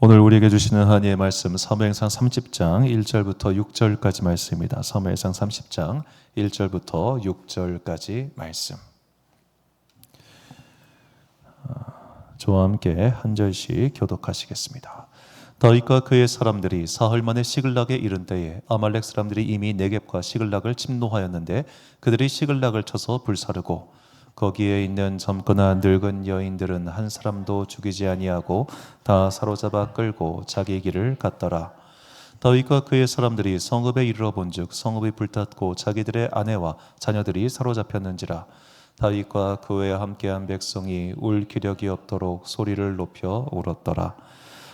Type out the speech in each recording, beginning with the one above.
오늘 우리에게 주시는 하나님의 말씀 사무엘상 30장 1절부터 6절까지 말씀입니다. 사무엘상 30장 1절부터 6절까지 말씀. 저와 함께 한 절씩 교독하시겠습니다. 다윗과 그의 사람들이 사흘 만에 시글락에 이른 때에 아말렉 사람들이 이미 네겝과 시글락을 침노하였는데 그들이 시글락을 쳐서 불사르고 거기에 있는 젊거나 늙은 여인들은 한 사람도 죽이지 아니하고 다 사로잡아 끌고 자기 길을 갔더라. 다윗과 그의 사람들이 성읍에 이르러 본즉 성읍이 불탔고 자기들의 아내와 자녀들이 사로잡혔는지라. 다윗과 그와 함께한 백성이 울 기력이 없도록 소리를 높여 울었더라.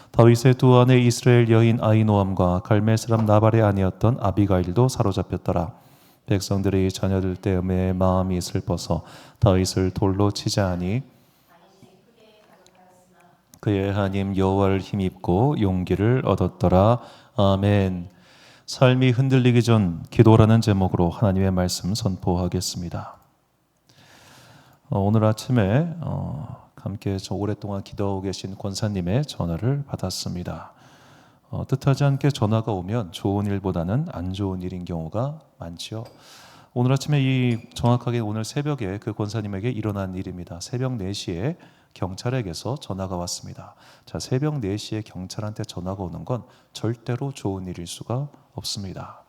다윗의 두 아내 이스라엘 여인 아히노암과 갈멜 사람 나발의 아내였던 아비가일도 사로잡혔더라. 백성들이 자녀들 때문에 마음이 슬퍼서 다윗을 돌로 치자 하니 그의 하나님 여호와를 힘입고 용기를 얻었더라. 아멘. 삶이 흔들리기 전 기도라는 제목으로 하나님의 말씀 선포하겠습니다. 오늘 아침에 함께 오랫동안 기도하고 계신 권사님의 전화를 받았습니다. 뜻하지 않게 전화가 오면 좋은 일보다는 안 좋은 일인 경우가 많죠. 오늘 아침에 정확하게 오늘 새벽에 그 권사님에게 일어난 일입니다. 새벽 4시에 경찰에게서 전화가 왔습니다. 자, 새벽 4시에 경찰한테 전화가 오는 건 절대로 좋은 일일 수가 없습니다.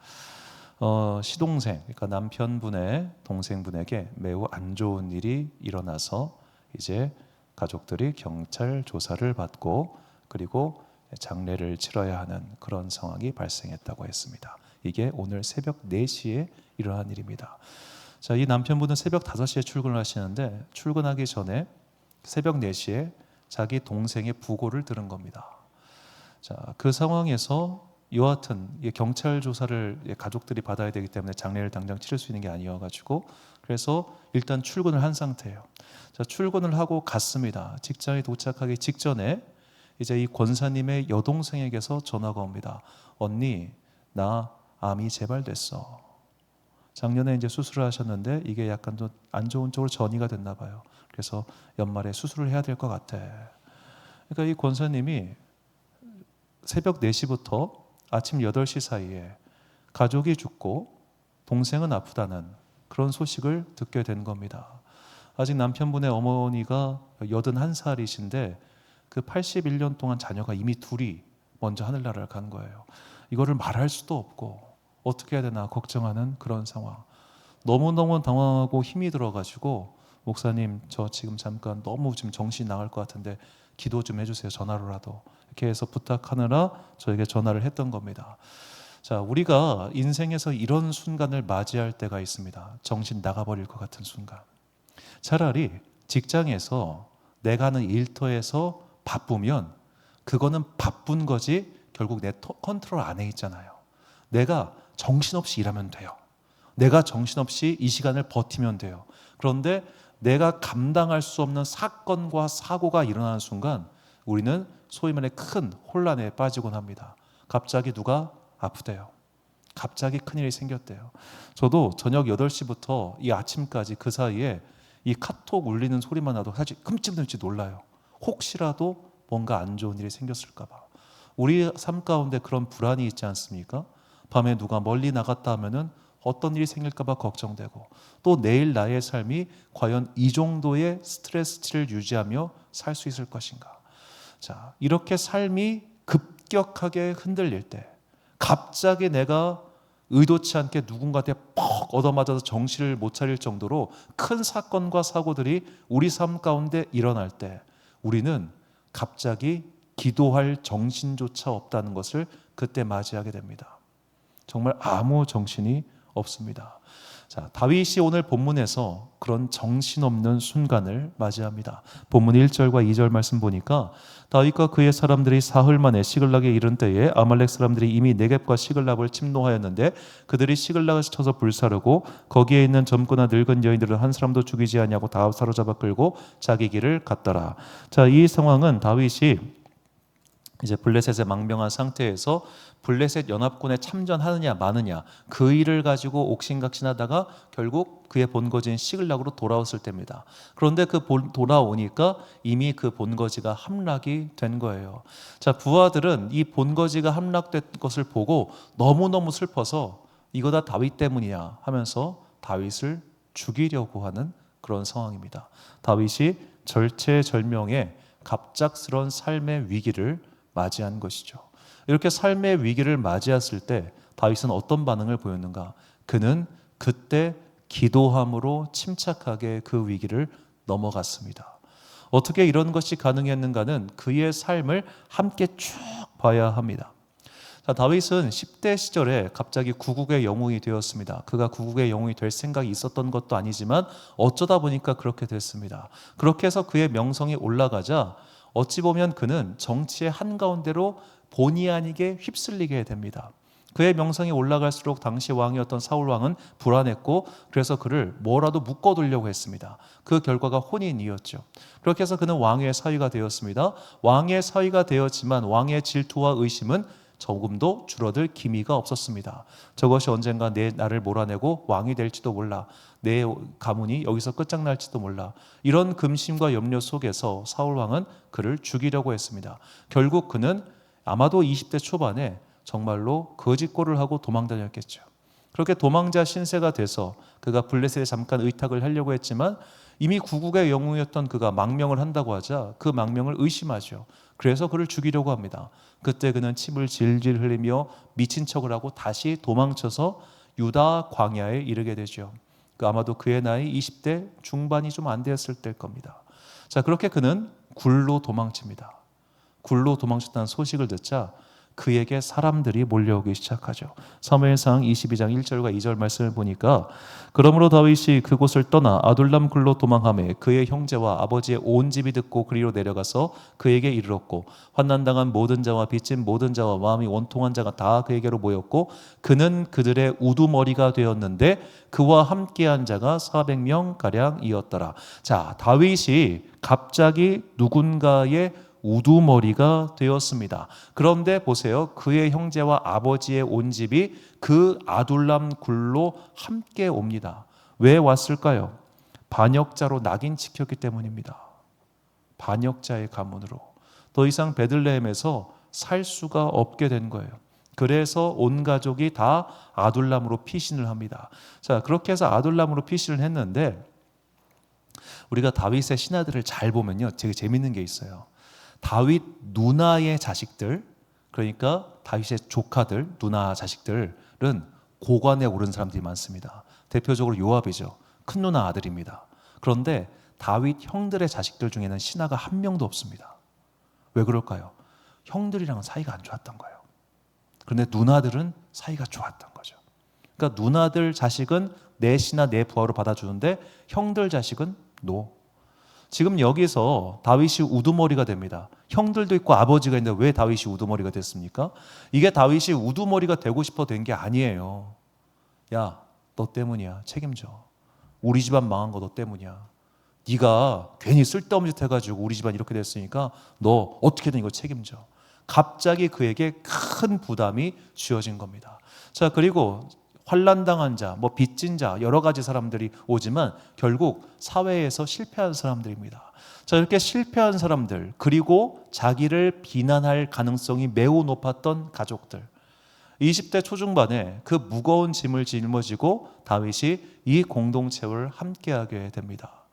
시동생, 그러니까 남편분의 동생분에게 매우 안 좋은 일이 일어나서 이제 가족들이 경찰 조사를 받고 그리고 장례를 치러야 하는 그런 상황이 발생했다고 했습니다. 이게 오늘 새벽 4시에 일어난 일입니다. 자, 이 남편분은 새벽 5시에 출근을 하시는데 출근하기 전에 새벽 4시에 자기 동생의 부고를 들은 겁니다. 자, 그 상황에서 여하튼 경찰 조사를 가족들이 받아야 되기 때문에 장례를 당장 치를 수 있는 게 아니어가지고 그래서 일단 출근을 한 상태예요. 자, 출근을 하고 갔습니다. 직장에 도착하기 직전에 이제 이 권사님의 여동생에게서 전화가 옵니다. 언니, 나 암이 재발됐어. 작년에 이제 수술을 하셨는데 이게 약간 좀 안 좋은 쪽으로 전이가 됐나 봐요. 그래서 연말에 수술을 해야 될 것 같아. 그러니까 이 권사님이 새벽 4시부터 아침 8시 사이에 가족이 죽고 동생은 아프다는 그런 소식을 듣게 된 겁니다. 아직 남편분의 어머니가 81살이신데 그 81년 동안 자녀가 이미 둘이 먼저 하늘나라를 간 거예요. 이거를 말할 수도 없고 어떻게 해야 되나 걱정하는 그런 상황. 너무너무 당황하고 힘이 들어가지고 목사님 저 지금 잠깐 너무 지금 정신이 나갈 것 같은데 기도 좀 해주세요. 전화로라도. 이렇게 해서 부탁하느라 저에게 전화를 했던 겁니다. 자, 우리가 인생에서 이런 순간을 맞이할 때가 있습니다. 정신 나가버릴 것 같은 순간. 차라리 직장에서 내가 하는 일터에서 바쁘면 그거는 바쁜 거지 결국 내 컨트롤 안에 있잖아요. 내가 정신없이 일하면 돼요. 내가 정신없이 이 시간을 버티면 돼요. 그런데 내가 감당할 수 없는 사건과 사고가 일어나는 순간 우리는 소위 말해 큰 혼란에 빠지곤 합니다. 갑자기 누가 아프대요. 갑자기 큰일이 생겼대요. 저도 저녁 8시부터 이 아침까지 그 사이에 이 카톡 울리는 소리만 나도 사실 끔찍할지 놀라요. 혹시라도 뭔가 안 좋은 일이 생겼을까 봐. 우리 삶 가운데 그런 불안이 있지 않습니까? 밤에 누가 멀리 나갔다 하면은 어떤 일이 생길까 봐 걱정되고 또 내일 나의 삶이 과연 이 정도의 스트레스를 유지하며 살 수 있을 것인가. 자, 이렇게 삶이 급격하게 흔들릴 때 갑자기 내가 의도치 않게 누군가한테 퍽 얻어맞아서 정신을 못 차릴 정도로 큰 사건과 사고들이 우리 삶 가운데 일어날 때 우리는 갑자기 기도할 정신조차 없다는 것을 그때 맞이하게 됩니다. 정말 아무 정신이 없습니다. 자, 다윗이 오늘 본문에서 그런 정신없는 순간을 맞이합니다. 본문 1절과 2절 말씀 보니까 다윗과 그의 사람들이 사흘 만에 시글락에 이른 때에 아말렉 사람들이 이미 네겝과 시글락을 침노하였는데 그들이 시글락을 쳐서 불사르고 거기에 있는 젊거나 늙은 여인들은 한 사람도 죽이지 아니하고 다 사로잡아 끌고 자기 길을 갔더라. 자, 이 상황은 다윗이 이제 블레셋에 망명한 상태에서 블레셋 연합군에 참전하느냐 마느냐 그 일을 가지고 옥신각신하다가 결국 그의 본거지인 시글락으로 돌아왔을 때입니다. 그런데 돌아오니까 이미 그 본거지가 함락이 된 거예요. 자, 부하들은 이 본거지가 함락된 것을 보고 너무너무 슬퍼서 이거 다 다윗 때문이야 하면서 다윗을 죽이려고 하는 그런 상황입니다. 다윗이 절체절명의 갑작스러운 삶의 위기를 맞이한 것이죠. 이렇게 삶의 위기를 맞이했을 때 다윗은 어떤 반응을 보였는가? 그는 그때 기도함으로 침착하게 그 위기를 넘어갔습니다. 어떻게 이런 것이 가능했는가는 그의 삶을 함께 쭉 봐야 합니다. 자, 다윗은 10대 시절에 갑자기 구국의 영웅이 되었습니다. 그가 구국의 영웅이 될 생각이 있었던 것도 아니지만 어쩌다 보니까 그렇게 됐습니다. 그렇게 해서 그의 명성이 올라가자 어찌 보면 그는 정치의 한가운데로 본의 아니게 휩쓸리게 됩니다. 그의 명성이 올라갈수록 당시 왕이었던 사울 왕은 불안했고 그래서 그를 뭐라도 묶어두려고 했습니다. 그 결과가 혼인이었죠. 그렇게 해서 그는 왕의 사위가 되었습니다. 왕의 사위가 되었지만 왕의 질투와 의심은 조금도 줄어들 기미가 없었습니다. 저것이 언젠가 나를 몰아내고 왕이 될지도 몰라. 내 가문이 여기서 끝장날지도 몰라. 이런 금심과 염려 속에서 사울 왕은 그를 죽이려고 했습니다. 결국 그는 아마도 20대 초반에 정말로 거짓골을 하고 도망 다녔겠죠. 그렇게 도망자 신세가 돼서 그가 블레셋에 잠깐 의탁을 하려고 했지만 이미 구국의 영웅이었던 그가 망명을 한다고 하자 그 망명을 의심하죠. 그래서 그를 죽이려고 합니다. 그때 그는 침을 질질 흘리며 미친 척을 하고 다시 도망쳐서 유다 광야에 이르게 되죠. 아마도 그의 나이 20대 중반이 좀 안 되었을 때일 겁니다. 자, 그렇게 그는 굴로 도망칩니다. 굴로 도망쳤다는 소식을 듣자 그에게 사람들이 몰려오기 시작하죠. 사무엘상 22장 1절과 2절 말씀을 보니까 그러므로 다윗이 그곳을 떠나 아둘람 굴로 도망하매 그의 형제와 아버지의 온 집이 듣고 그리로 내려가서 그에게 이르렀고 환난당한 모든 자와 빚진 모든 자와 마음이 원통한 자가 다 그에게로 모였고 그는 그들의 우두머리가 되었는데 그와 함께한 자가 400명가량이었더라. 자, 다윗이 갑자기 누군가의 우두머리가 되었습니다. 그런데 보세요. 그의 형제와 아버지의 온 집이 그 아둘람 굴로 함께 옵니다. 왜 왔을까요? 반역자로 낙인 찍혔기 때문입니다. 반역자의 가문으로 더 이상 베들레헴에서 살 수가 없게 된 거예요. 그래서 온 가족이 다 아둘람으로 피신을 합니다. 자, 그렇게 해서 아둘람으로 피신을 했는데 우리가 다윗의 신하들을 잘 보면요, 되게 재밌는 게 있어요. 다윗 누나의 자식들, 그러니까 다윗의 조카들, 누나 자식들은 고관에 오른 사람들이 많습니다. 대표적으로 요압이죠. 큰 누나 아들입니다. 그런데 다윗 형들의 자식들 중에는 신하가 한 명도 없습니다. 왜 그럴까요? 형들이랑 사이가 안 좋았던 거예요. 그런데 누나들은 사이가 좋았던 거죠. 그러니까 누나들 자식은 내 신하 내 부하로 받아주는데 형들 자식은 노. 지금 여기서 다윗이 우두머리가 됩니다. 형들도 있고 아버지가 있는데 왜 다윗이 우두머리가 됐습니까? 이게 다윗이 우두머리가 되고 싶어 된 게 아니에요. 야, 너 때문이야. 책임져. 우리 집안 망한 거 너 때문이야. 네가 괜히 쓸데없는 짓 해가지고 우리 집안 이렇게 됐으니까 너 어떻게든 이거 책임져. 갑자기 그에게 큰 부담이 쥐어진 겁니다. 자, 그리고 환난당한 자, 빚진 자 여러 가지 사람들이 오지만 결국 사회에서 실패한 사람들입니다. 자, 이렇게 실패한 사람들 그리고 자기를 비난할 가능성이 매우 높았던 가족들 20대 초중반에 그 무거운 짐을 짊어지고 다윗이 이 공동체를 함께하게 됩니다.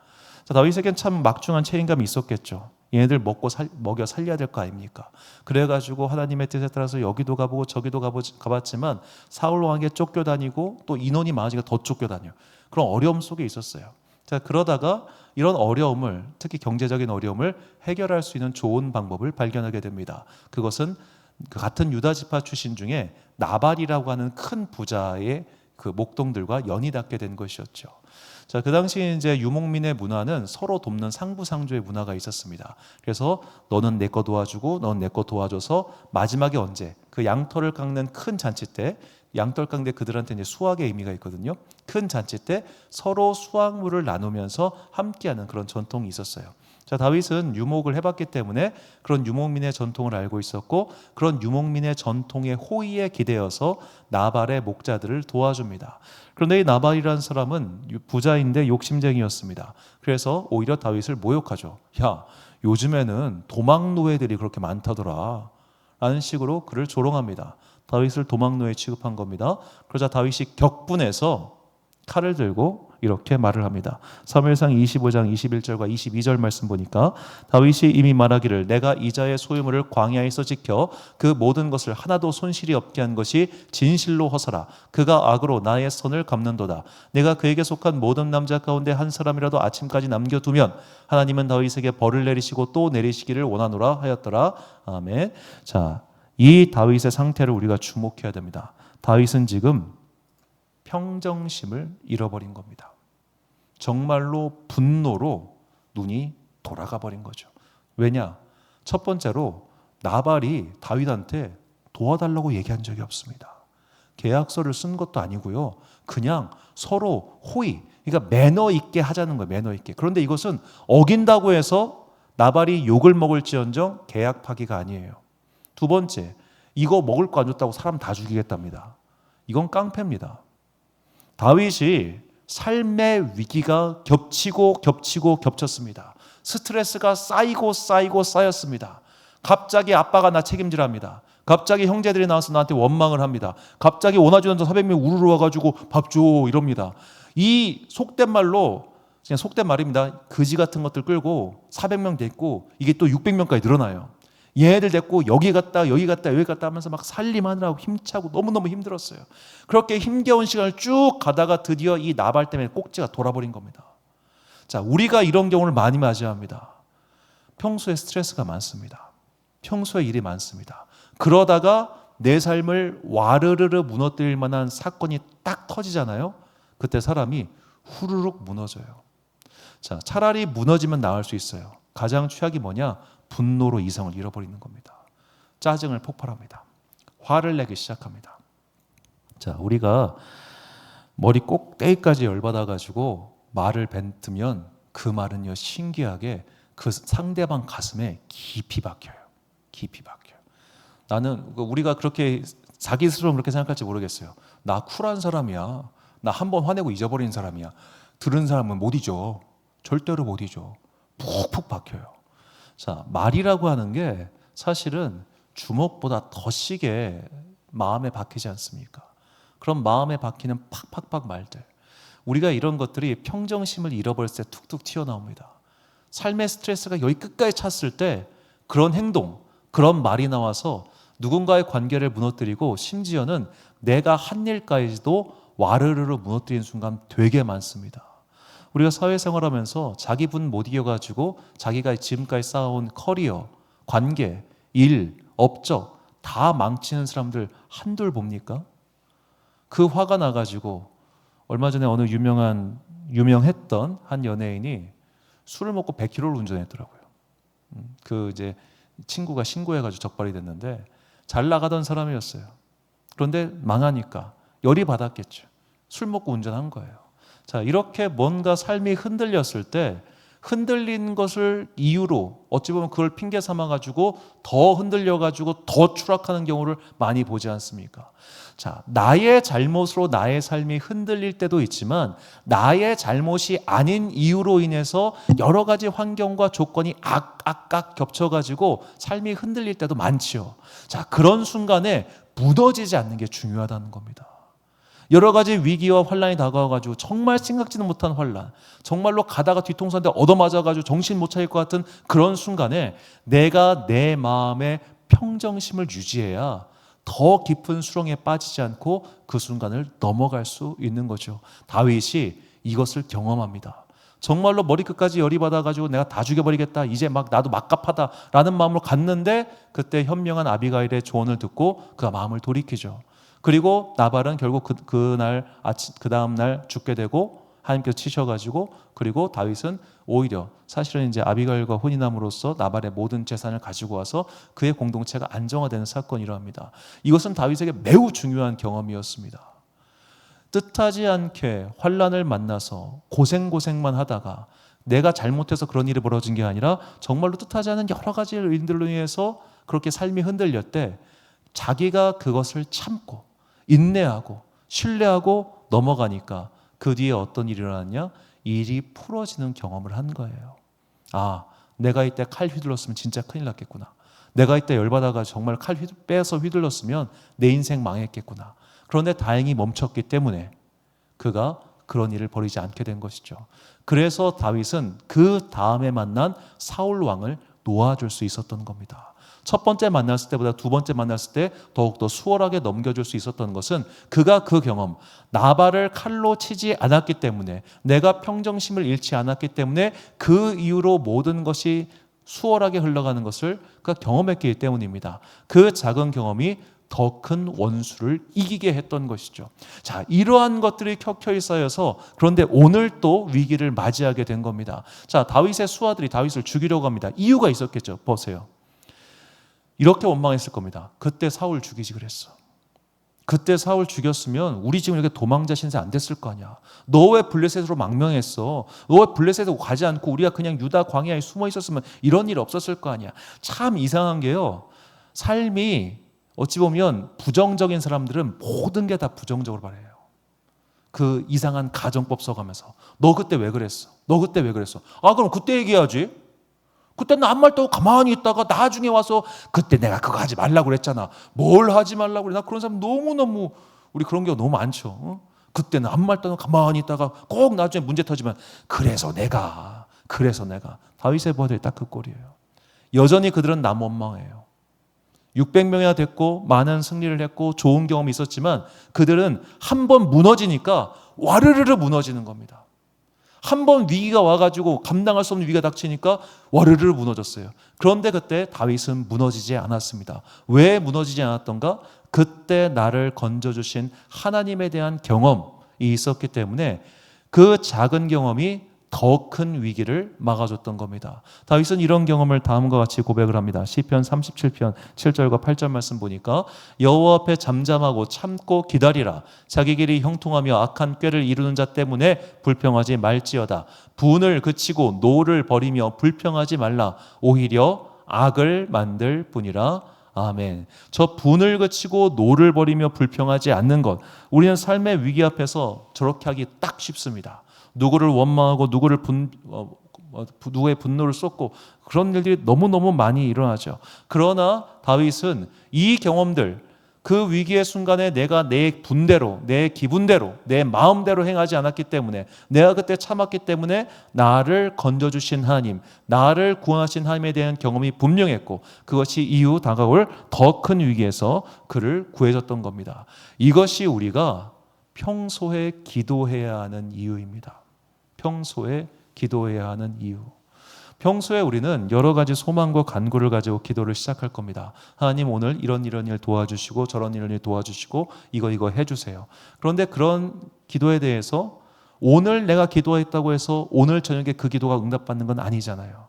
자, 다윗에겐 참 막중한 책임감이 있었겠죠. 얘네들 먹여 살려야 될 거 아닙니까? 그래가지고 하나님의 뜻에 따라서 여기도 가보고 저기도 가봤지만 사울 왕에게 쫓겨다니고 또 인원이 많아지니까 더 쫓겨다녀요. 그런 어려움 속에 있었어요. 자, 그러다가 이런 어려움을, 특히 경제적인 어려움을 해결할 수 있는 좋은 방법을 발견하게 됩니다. 그것은 그 같은 유다 지파 출신 중에 나발이라고 하는 큰 부자의 그 목동들과 연이 닿게 된 것이었죠. 자, 그 당시 이제 유목민의 문화는 서로 돕는 상부상조의 문화가 있었습니다. 그래서 너는 내 거 도와주고 너는 내 거 도와줘서 마지막에 언제 그 양털을 깎는 큰 잔치 때 양털 깎는 데 그들한테 이제 수확의 의미가 있거든요. 큰 잔치 때 서로 수확물을 나누면서 함께하는 그런 전통이 있었어요. 자, 다윗은 유목을 해봤기 때문에 그런 유목민의 전통을 알고 있었고 그런 유목민의 전통의 호의에 기대어서 나발의 목자들을 도와줍니다. 그런데 이 나발이라는 사람은 부자인데 욕심쟁이였습니다. 그래서 오히려 다윗을 모욕하죠. 야, 요즘에는 도망 노예들이 그렇게 많다더라 라는 식으로 그를 조롱합니다. 다윗을 도망 노예 취급한 겁니다. 그러자 다윗이 격분해서 칼을 들고 이렇게 말을 합니다. 사무엘상 25장 21절과 22절 말씀 보니까 다윗이 이미 말하기를 내가 이자의 소유물을 광야에서 지켜 그 모든 것을 하나도 손실이 없게 한 것이 진실로 허사라. 그가 악으로 나의 선을 갚는도다. 내가 그에게 속한 모든 남자 가운데 한 사람이라도 아침까지 남겨두면 하나님은 다윗에게 벌을 내리시고 또 내리시기를 원하노라 하였더라. 아멘. 자, 이 다윗의 상태를 우리가 주목해야 됩니다. 다윗은 지금 평정심을 잃어버린 겁니다. 정말로 분노로 눈이 돌아가 버린 거죠. 왜냐? 첫 번째로 나발이 다윗한테 도와달라고 얘기한 적이 없습니다. 계약서를 쓴 것도 아니고요. 그냥 서로 호의, 그러니까 매너 있게 하자는 거예요. 매너 있게. 그런데 이것은 어긴다고 해서 나발이 욕을 먹을지언정 계약 파기가 아니에요. 두 번째, 이거 먹을 거 안 줬다고 사람 다 죽이겠답니다. 이건 깡패입니다. 다윗이 삶의 위기가 겹쳤습니다. 스트레스가 쌓이고 쌓였습니다. 갑자기 아빠가 나 책임지랍니다. 갑자기 형제들이 나와서 나한테 원망을 합니다. 갑자기 원하지 않는 400명 우르르 와가지고 밥 줘 이럽니다. 이 속된 말로 그냥 속된 말입니다. 거지 같은 것들 끌고 400명 됐고 이게 또 600명까지 늘어나요. 얘네들 데리고 여기 갔다 하면서 막 살림하느라고 힘차고 너무너무 힘들었어요. 그렇게 힘겨운 시간을 쭉 가다가 드디어 이 나발 때문에 꼭지가 돌아버린 겁니다. 자, 우리가 이런 경우를 많이 맞이합니다. 평소에 스트레스가 많습니다. 평소에 일이 많습니다. 그러다가 내 삶을 와르르르 무너뜨릴 만한 사건이 딱 터지잖아요. 그때 사람이 후루룩 무너져요. 자, 차라리 무너지면 나을 수 있어요. 가장 최악이 뭐냐? 분노로 이성을 잃어버리는 겁니다. 짜증을 폭발합니다. 화를 내기 시작합니다. 자, 우리가 머리 꼭대기까지 열받아가지고 말을 뱉으면 그 말은요, 신기하게 그 상대방 가슴에 깊이 박혀요. 깊이 박혀요. 나는, 우리가 그렇게 자기 스스로 그렇게 생각할지 모르겠어요. 나 쿨한 사람이야. 나 한 번 화내고 잊어버리는 사람이야. 들은 사람은 못 잊어. 절대로 못 잊어. 푹푹 박혀요. 자, 말이라고 하는 게 사실은 주먹보다 더 시게 마음에 박히지 않습니까? 그런 마음에 박히는 팍팍팍 말들. 우리가 이런 것들이 평정심을 잃어버릴 때 툭툭 튀어나옵니다. 삶의 스트레스가 여기 끝까지 찼을 때 그런 행동, 그런 말이 나와서 누군가의 관계를 무너뜨리고 심지어는 내가 한 일까지도 와르르르 무너뜨리는 순간 되게 많습니다. 우리가 사회생활하면서 자기 분 못 이겨가지고 자기가 지금까지 쌓아온 커리어, 관계, 일, 업적 다 망치는 사람들 한둘 봅니까? 그 화가 나가지고 얼마 전에 어느 유명했던 한 연예인이 술을 먹고 100km를 운전했더라고요. 그 이제 친구가 신고해가지고 적발이 됐는데 잘 나가던 사람이었어요. 그런데 망하니까 열이 받았겠죠. 술 먹고 운전한 거예요. 자, 이렇게 뭔가 삶이 흔들렸을 때 흔들린 것을 이유로 어찌 보면 그걸 핑계 삼아가지고 더 흔들려가지고 더 추락하는 경우를 많이 보지 않습니까? 자, 나의 잘못으로 나의 삶이 흔들릴 때도 있지만 나의 잘못이 아닌 이유로 인해서 여러 가지 환경과 조건이 악악 겹쳐가지고 삶이 흔들릴 때도 많지요. 자, 그런 순간에 무너지지 않는 게 중요하다는 겁니다. 여러 가지 위기와 환란이 다가와가지고 정말 생각지도 못한 환란, 정말로 가다가 뒤통수 한 대 얻어맞아가지고 정신 못 차릴 것 같은 그런 순간에 내가 내 마음의 평정심을 유지해야 더 깊은 수렁에 빠지지 않고 그 순간을 넘어갈 수 있는 거죠. 다윗이 이것을 경험합니다. 정말로 머리끝까지 열이 받아가지고 내가 다 죽여버리겠다, 이제 막 나도 막갑하다라는 마음으로 갔는데 그때 현명한 아비가일의 조언을 듣고 그가 마음을 돌이키죠. 그리고 나발은 결국 그 다음 날 죽게 되고 하나님께서 치셔가지고, 그리고 다윗은 오히려 사실은 이제 아비가일과 혼인함으로써 나발의 모든 재산을 가지고 와서 그의 공동체가 안정화되는 사건이 일어납니다. 이것은 다윗에게 매우 중요한 경험이었습니다. 뜻하지 않게 환란을 만나서 고생만 하다가 내가 잘못해서 그런 일이 벌어진 게 아니라 정말로 뜻하지 않은 여러 가지 일들로 인해서 그렇게 삶이 흔들렸대. 자기가 그것을 참고 인내하고 신뢰하고 넘어가니까 그 뒤에 어떤 일이 일어났냐? 일이 풀어지는 경험을 한 거예요. 아, 내가 이때 칼 휘둘렀으면 진짜 큰일 났겠구나. 내가 이때 열받아가 정말 칼 빼서 휘둘렀으면 내 인생 망했겠구나. 그런데 다행히 멈췄기 때문에 그가 그런 일을 벌이지 않게 된 것이죠. 그래서 다윗은 그 다음에 만난 사울 왕을 놓아줄 수 있었던 겁니다. 첫 번째 만났을 때보다 두 번째 만났을 때 더욱더 수월하게 넘겨줄 수 있었던 것은 그가 그 경험, 나발을 칼로 치지 않았기 때문에, 내가 평정심을 잃지 않았기 때문에 그 이후로 모든 것이 수월하게 흘러가는 것을 그가 경험했기 때문입니다. 그 작은 경험이 더 큰 원수를 이기게 했던 것이죠. 자, 이러한 것들이 켜켜이 쌓여서 그런데 오늘 또 위기를 맞이하게 된 겁니다. 자, 다윗의 수하들이 다윗을 죽이려고 합니다. 이유가 있었겠죠. 보세요. 이렇게 원망했을 겁니다. 그때 사울 죽이지 그랬어. 그때 사울 죽였으면 우리 지금 이렇게 도망자 신세 안 됐을 거 아니야. 너 왜 블레셋으로 망명했어? 너 왜 블레셋으로 가지 않고 우리가 그냥 유다 광야에 숨어 있었으면 이런 일 없었을 거 아니야. 참 이상한 게요. 삶이 어찌 보면 부정적인 사람들은 모든 게 다 부정적으로 바라요. 그 이상한 가정법 써가면서 너 그때 왜 그랬어? 너 그때 왜 그랬어? 아, 그럼 그때 얘기해야지. 그때는 아무 말도 없고 가만히 있다가 나중에 와서 그때 내가 그거 하지 말라고 그랬잖아. 뭘 하지 말라고 그래. 나 그런 사람 너무너무, 우리 그런 경우 너무 많죠. 어? 그때는 아무 말도 없고 가만히 있다가 꼭 나중에 문제 터지면 그래서 내가 다윗의 부하들이 딱 그 꼴이에요. 여전히 그들은 남 원망해요. 600명이나 됐고 많은 승리를 했고 좋은 경험이 있었지만 그들은 한 번 무너지니까 와르르르 무너지는 겁니다. 한 번 위기가 와가지고 감당할 수 없는 위기가 닥치니까 와르르 무너졌어요. 그런데 그때 다윗은 무너지지 않았습니다. 왜 무너지지 않았던가? 그때 나를 건져주신 하나님에 대한 경험이 있었기 때문에 그 작은 경험이 더 큰 위기를 막아줬던 겁니다. 다윗은 이런 경험을 다음과 같이 고백을 합니다. 시편 37편 7절과 8절 말씀 보니까 여호와 앞에 잠잠하고 참고 기다리라. 자기 길이 형통하며 악한 꾀를 이루는 자 때문에 불평하지 말지어다. 분을 그치고 노를 버리며 불평하지 말라. 오히려 악을 만들 뿐이라. 아멘. 저 분을 그치고 노를 버리며 불평하지 않는 것, 우리는 삶의 위기 앞에서 저렇게 하기 딱 쉽습니다. 누구를 원망하고 누구의 분노를 쏟고 그런 일들이 너무너무 많이 일어나죠. 그러나 다윗은 이 경험들, 그 위기의 순간에 내가 내 분대로, 내 기분대로, 내 마음대로 행하지 않았기 때문에, 내가 그때 참았기 때문에 나를 건져주신 하나님, 나를 구원하신 하나님에 대한 경험이 분명했고 그것이 이후 다가올 더 큰 위기에서 그를 구해줬던 겁니다. 이것이 우리가 평소에 기도해야 하는 이유입니다. 평소에 기도해야 하는 이유. 평소에 우리는 여러 가지 소망과 간구를 가지고 기도를 시작할 겁니다. 하나님, 오늘 이런 일 도와주시고 저런 일 도와주시고 이거 해주세요. 그런데 그런 기도에 대해서 오늘 내가 기도했다고 해서 오늘 저녁에 그 기도가 응답받는 건 아니잖아요.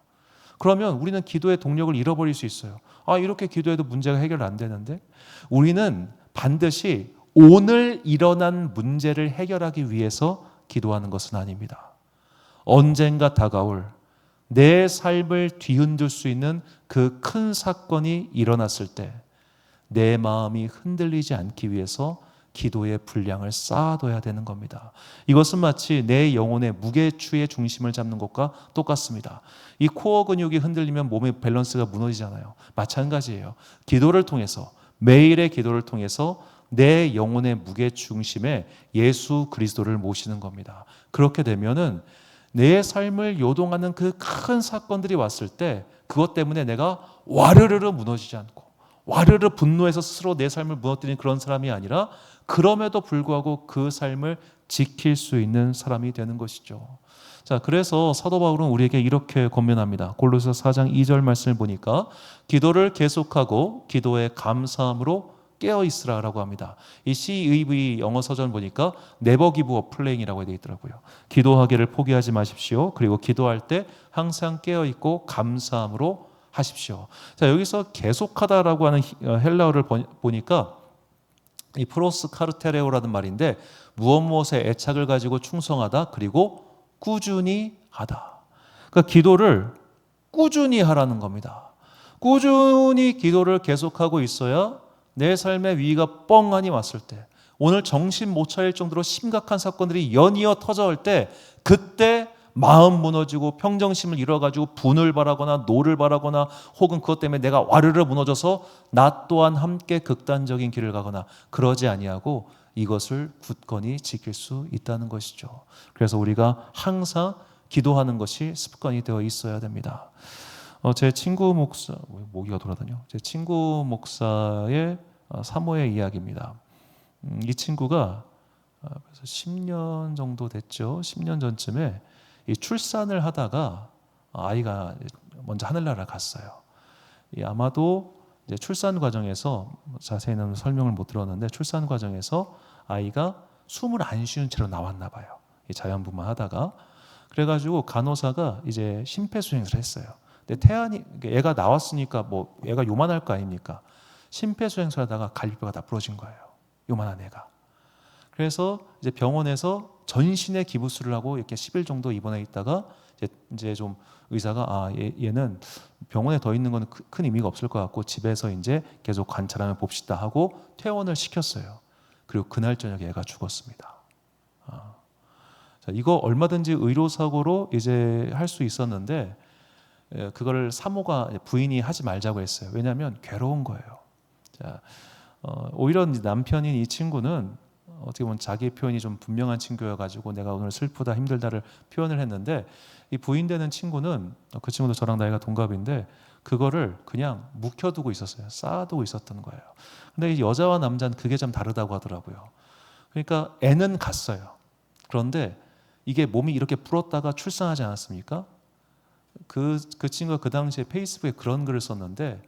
그러면 우리는 기도의 동력을 잃어버릴 수 있어요. 아, 이렇게 기도해도 문제가 해결 안 되는데? 우리는 반드시 오늘 일어난 문제를 해결하기 위해서 기도하는 것은 아닙니다. 언젠가 다가올 내 삶을 뒤흔들 수 있는 그 큰 사건이 일어났을 때 내 마음이 흔들리지 않기 위해서 기도의 분량을 쌓아둬야 되는 겁니다. 이것은 마치 내 영혼의 무게추의 중심을 잡는 것과 똑같습니다. 이 코어 근육이 흔들리면 몸의 밸런스가 무너지잖아요. 마찬가지예요. 기도를 통해서, 매일의 기도를 통해서 내 영혼의 무게 중심에 예수 그리스도를 모시는 겁니다. 그렇게 되면은 내 삶을 요동하는 그 큰 사건들이 왔을 때 그것 때문에 내가 와르르르 무너지지 않고 와르르 분노해서 스스로 내 삶을 무너뜨리는 그런 사람이 아니라 그럼에도 불구하고 그 삶을 지킬 수 있는 사람이 되는 것이죠. 자, 그래서 사도 바울은 우리에게 이렇게 권면합니다. 골로새 4장 2절 말씀을 보니까 기도를 계속하고 기도에 감사함으로 깨어 있으라라고 합니다. 이 CEV 영어 서전 보니까 Never give up praying이라고 되어 있더라고요. 기도하기를 포기하지 마십시오. 그리고 기도할 때 항상 깨어 있고 감사함으로 하십시오. 자, 여기서 계속하다라고 하는 헬라어를 보니까 이 프로스 카르테레오라는 말인데 무엇에 애착을 가지고 충성하다, 그리고 꾸준히 하다. 그러니까 기도를 꾸준히 하라는 겁니다. 꾸준히 기도를 계속하고 있어야 내 삶에 위기가 뻥하니 왔을 때, 오늘 정신 못 차릴 정도로 심각한 사건들이 연이어 터져올 때, 그때 마음 무너지고 평정심을 잃어가지고 분을 바라거나 노를 바라거나 혹은 그것 때문에 내가 와르르 무너져서 나 또한 함께 극단적인 길을 가거나 그러지 아니하고 이것을 굳건히 지킬 수 있다는 것이죠. 그래서 우리가 항상 기도하는 것이 습관이 되어 있어야 됩니다. 제 친구 목사, 모기가 돌아다녀. 제 친구 목사의 사모의 이야기입니다. 이 친구가 그래서 10년 정도 됐죠. 10년 전쯤에 이 출산을 하다가 아이가 먼저 하늘나라를 갔어요. 아마도 이제 출산 과정에서, 자세히는 설명을 못 들었는데, 출산 과정에서 아이가 숨을 안 쉬는 채로 나왔나 봐요. 자연분만 하다가. 그래가지고 간호사가 이제 심폐소생술을 했어요. 근데 태안이, 애가 나왔으니까 뭐 애가 요만할 거 아닙니까? 심폐소생술 하다가 갈비뼈가 다 부러진 거예요. 요만한 애가. 그래서 이제 병원에서 전신에 기부술을 하고 이렇게 10일 정도 입원해 있다가 이제 좀 의사가 얘는 병원에 더 있는 건 큰 의미가 없을 것 같고 집에서 이제 계속 관찰하면 봅시다 하고 퇴원을 시켰어요. 그리고 그날 저녁에 애가 죽었습니다. 자, 이거 얼마든지 의료사고로 이제 할 수 있었는데 그걸 사모가, 부인이 하지 말자고 했어요. 왜냐하면 괴로운 거예요. 자, 오히려 남편인 이 친구는 어떻게 보면 자기 표현이 좀 분명한 친구여가지고 내가 오늘 슬프다 힘들다를 표현을 했는데, 이 부인 되는 친구는, 그 친구도 저랑 나이가 동갑인데 그거를 그냥 묵혀두고 있었어요. 쌓아두고 있었던 거예요. 근데 이 여자와 남자는 그게 좀 다르다고 하더라고요. 그러니까 애는 갔어요. 그런데 이게 몸이 이렇게 불었다가 출산하지 않았습니까? 그 친구가 그 당시에 페이스북에 그런 글을 썼는데,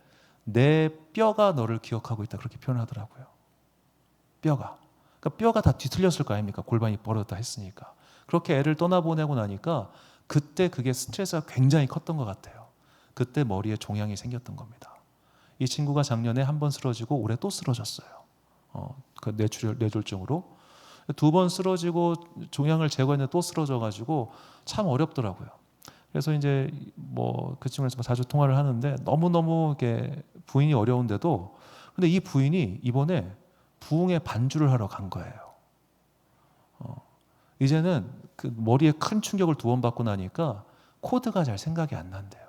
내 뼈가 너를 기억하고 있다, 그렇게 표현하더라고요. 뼈가. 그러니까 뼈가 다 뒤틀렸을 거 아닙니까? 골반이 벌어졌다 했으니까. 그렇게 애를 떠나보내고 나니까 그때 그게 스트레스가 굉장히 컸던 것 같아요. 그때 머리에 종양이 생겼던 겁니다. 이 친구가 작년에 한 번 쓰러지고 올해 또 쓰러졌어요. 그 뇌졸중으로. 2번 쓰러지고 종양을 제거했는데 또 쓰러져가지고 참 어렵더라고요. 그래서 이제 뭐 그 친구랑 자주 통화를 하는데 너무너무 이렇게 부인이 어려운데도, 근데 이 부인이 이번에 부흥회 반주를 하러 간 거예요. 이제는 그 머리에 큰 충격을 2번 받고 나니까 코드가 잘 생각이 안 난대요.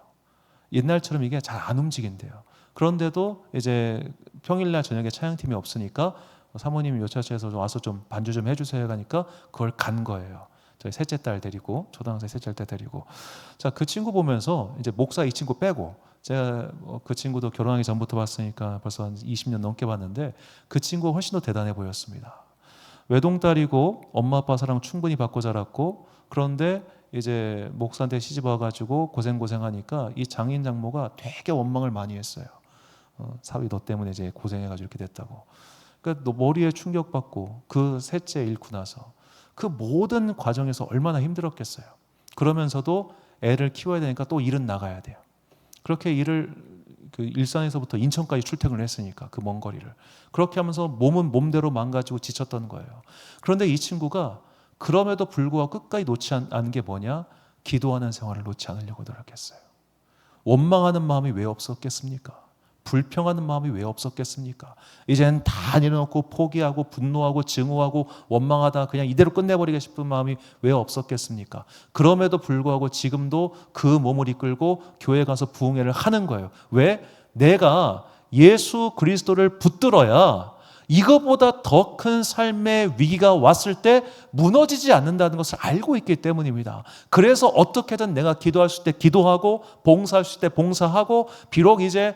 옛날처럼 이게 잘 안 움직인대요. 그런데도 이제 평일날 저녁에 차양팀이 없으니까 사모님이 요차차에서 와서 좀 반주 좀 해주세요 하니까 그걸 간 거예요. 저희 셋째 딸 데리고, 초등학생 셋째 딸 데리고. 자, 그 친구 보면서 이제 목사 이 친구 빼고, 제가 그 친구도 결혼하기 전부터 봤으니까 벌써 한 20년 넘게 봤는데 그 친구가 훨씬 더 대단해 보였습니다. 외동딸이고 엄마 아빠 사랑 충분히 받고 자랐고, 그런데 이제 목사한테 시집 와가지고 고생하니까 이 장인 장모가 되게 원망을 많이 했어요. 사위 너 때문에 이제 고생해가지고 이렇게 됐다고. 그러니까 너 머리에 충격받고 그 셋째 잃고 나서 그 모든 과정에서 얼마나 힘들었겠어요. 그러면서도 애를 키워야 되니까 또 일은 나가야 돼요. 그렇게 일을 그 일산에서부터 인천까지 출퇴근을 했으니까 그 먼 거리를. 그렇게 하면서 몸은 몸대로 망가지고 지쳤던 거예요. 그런데 이 친구가 그럼에도 불구하고 끝까지 놓지 않은 게 뭐냐? 기도하는 생활을 놓지 않으려고 노력했어요. 원망하는 마음이 왜 없었겠습니까? 불평하는 마음이 왜 없었겠습니까? 이제는 다 내려놓고 포기하고 분노하고 증오하고 원망하다 그냥 이대로 끝내버리고 싶은 마음이 왜 없었겠습니까? 그럼에도 불구하고 지금도 그 몸을 이끌고 교회 가서 부흥회를 하는 거예요. 왜? 내가 예수 그리스도를 붙들어야 이거보다 더 큰 삶의 위기가 왔을 때 무너지지 않는다는 것을 알고 있기 때문입니다. 그래서 어떻게든 내가 기도할 수 있을 때 기도하고 봉사할 수 있을 때 봉사하고, 비록 이제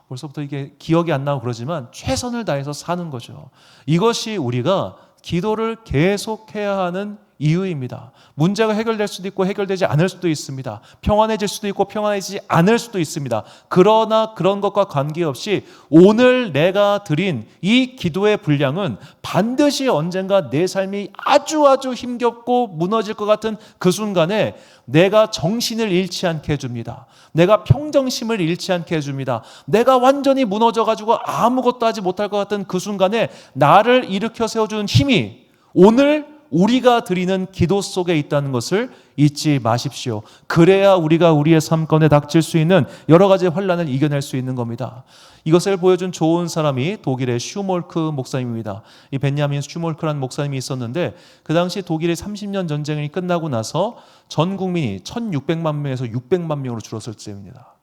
벌써부터 이게 기억이 안 나고 그러지만 최선을 다해서 사는 거죠. 이것이 우리가 기도를 계속해야 하는 이유입니다. 문제가 해결될 수도 있고 해결되지 않을 수도 있습니다. 평안해질 수도 있고 평안해지지 않을 수도 있습니다. 그러나 그런 것과 관계없이 오늘 내가 드린 이 기도의 분량은 반드시 언젠가 내 삶이 아주 힘겹고 무너질 것 같은 그 순간에 내가 정신을 잃지 않게 해줍니다. 내가 평정심을 잃지 않게 해줍니다. 내가 완전히 무너져가지고 아무것도 하지 못할 것 같은 그 순간에 나를 일으켜 세워주는 힘이 오늘 우리가 드리는 기도 속에 있다는 것을 잊지 마십시오. 그래야 우리가 우리의 삶 가운데 닥칠 수 있는 여러 가지 환난을 이겨낼 수 있는 겁니다. 이것을 보여준 좋은 사람이 독일의 슈몰크 목사님입니다. 이 벤야민 슈몰크라는 목사님이 있었는데 그 당시 독일의 30년 전쟁이 끝나고 나서 전 국민이 1600만 명에서 600만 명으로 줄었을 때입니다.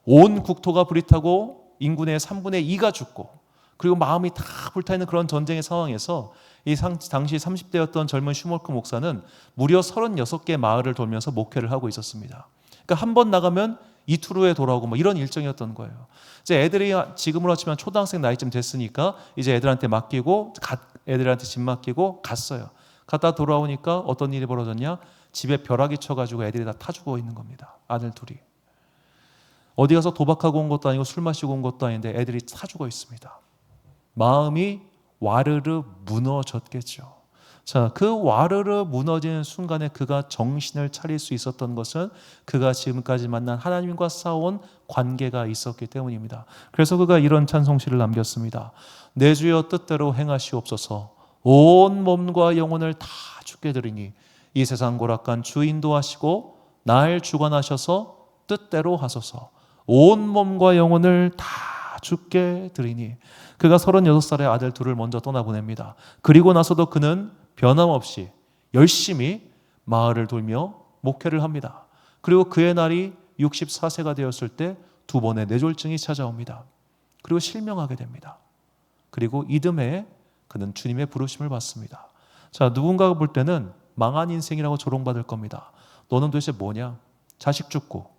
온 국토가 불이 타고 인구의 3분의 2가 죽고 그리고 마음이 다 불타있는 그런 전쟁의 상황에서 이 당시 30대였던 젊은 슈몰크 목사는 무려 36개 마을을 돌면서 목회를 하고 있었습니다. 그러니까 한 번 나가면 이틀 후에 돌아오고 뭐 이런 일정이었던 거예요. 이제 애들이 지금으로 치면 초등학생 나이쯤 됐으니까 이제 애들한테 맡기고 애들한테 집 맡기고 갔어요. 갔다 돌아오니까 어떤 일이 벌어졌냐? 집에 벼락이 쳐가지고 애들이 다 타 죽어 있는 겁니다. 아들 둘이. 어디 가서 도박하고 온 것도 아니고 술 마시고 온 것도 아닌데 애들이 타 죽어 있습니다. 마음이 와르르 무너졌겠죠. 자, 그 와르르 무너지는 순간에 그가 정신을 차릴 수 있었던 것은 그가 지금까지 만난 하나님과 쌓아온 관계가 있었기 때문입니다. 그래서 그가 이런 찬송시를 남겼습니다. 내 주여 뜻대로 행하시옵소서. 온 몸과 영혼을 다 주께 드리니 이 세상 고락간 주 인도하시고 날 주관하셔서 뜻대로 하소서. 온 몸과 영혼을 다 주께 드리니. 그가 36살의 아들 둘을 먼저 떠나보냅니다. 그리고 나서도 그는 변함없이 열심히 마을을 돌며 목회를 합니다. 그리고 그의 날이 64세가 되었을 때 2번의 뇌졸중이 찾아옵니다. 그리고 실명하게 됩니다. 그리고 이듬해 그는 주님의 부르심을 받습니다. 자, 누군가가 볼 때는 망한 인생이라고 조롱받을 겁니다. 너는 도대체 뭐냐? 자식 죽고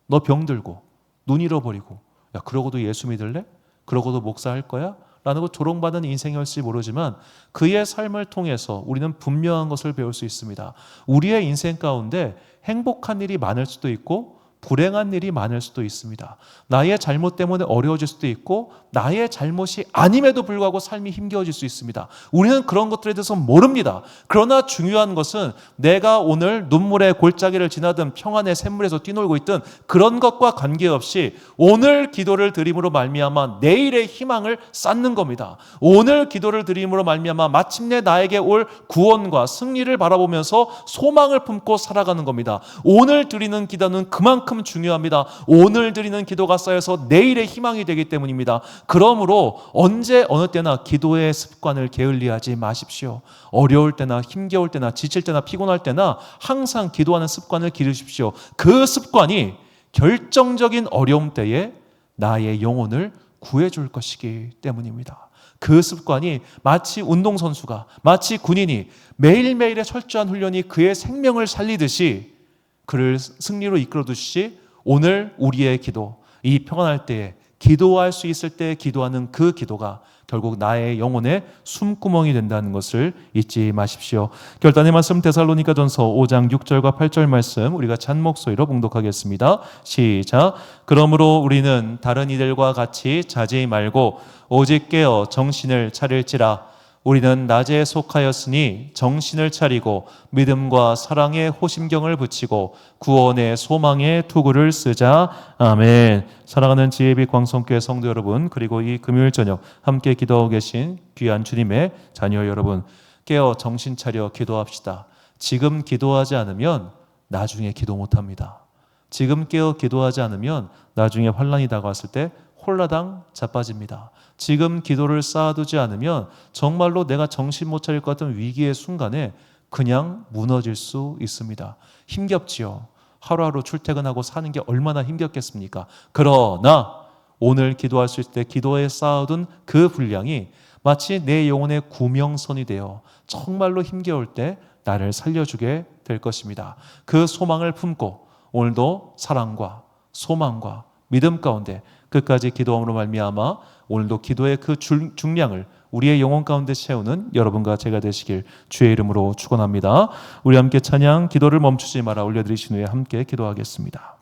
너 병들고 눈 잃어버리고 야 그러고도 예수 믿을래? 그러고도 목사할 거야? 라는 조롱받는 인생이었을지 모르지만 그의 삶을 통해서 우리는 분명한 것을 배울 수 있습니다. 우리의 인생 가운데 행복한 일이 많을 수도 있고 불행한 일이 많을 수도 있습니다. 나의 잘못 때문에 어려워질 수도 있고 나의 잘못이 아님에도 불구하고 삶이 힘겨워질 수 있습니다. 우리는 그런 것들에 대해서 모릅니다. 그러나 중요한 것은 내가 오늘 눈물의 골짜기를 지나든 평안의 샘물에서 뛰놀고 있든 그런 것과 관계없이 오늘 기도를 드림으로 말미암아 내일의 희망을 쌓는 겁니다. 오늘 기도를 드림으로 말미암아 마침내 나에게 올 구원과 승리를 바라보면서 소망을 품고 살아가는 겁니다. 오늘 드리는 기도는 그만큼 중요합니다. 오늘 드리는 기도가 쌓여서 내일의 희망이 되기 때문입니다. 그러므로 언제 어느 때나 기도의 습관을 게을리하지 마십시오. 어려울 때나 힘겨울 때나 지칠 때나 피곤할 때나 항상 기도하는 습관을 기르십시오. 그 습관이 결정적인 어려움 때에 나의 영혼을 구해줄 것이기 때문입니다. 그 습관이 마치 운동선수가 마치 군인이 매일매일의 철저한 훈련이 그의 생명을 살리듯이 그를 승리로 이끌어두시지 오늘 우리의 기도, 이 평안할 때에 기도할 수 있을 때 기도하는 그 기도가 결국 나의 영혼의 숨구멍이 된다는 것을 잊지 마십시오. 결단의 말씀 데살로니가전서 5장 6절과 8절 말씀 우리가 찬 목소리로 봉독하겠습니다. 시작. 그러므로 우리는 다른 이들과 같이 자지 말고 오직 깨어 정신을 차릴지라. 우리는 낮에 속하였으니 정신을 차리고 믿음과 사랑의 호심경을 붙이고 구원의 소망의 투구를 쓰자. 아멘. 사랑하는 지혜빛 광성교회 성도 여러분, 그리고 이 금요일 저녁 함께 기도하고 계신 귀한 주님의 자녀 여러분, 깨어 정신 차려 기도합시다. 지금 기도하지 않으면 나중에 기도 못합니다. 지금 깨어 기도하지 않으면 나중에 환난이 다가왔을 때 홀라당 자빠집니다. 지금 기도를 쌓아두지 않으면 정말로 내가 정신 못 차릴 것 같은 위기의 순간에 그냥 무너질 수 있습니다. 힘겹지요. 하루하루 출퇴근하고 사는 게 얼마나 힘겹겠습니까? 그러나 오늘 기도할 수 있을 때 기도에 쌓아둔 그 분량이 마치 내 영혼의 구명선이 되어 정말로 힘겨울 때 나를 살려주게 될 것입니다. 그 소망을 품고 오늘도 사랑과 소망과 믿음 가운데 끝까지 기도함으로 말미암아 오늘도 기도의 그 중량을 우리의 영혼 가운데 채우는 여러분과 제가 되시길 주의 이름으로 축원합니다. 우리 함께 찬양 기도를 멈추지 마라 올려드리신 후에 함께 기도하겠습니다.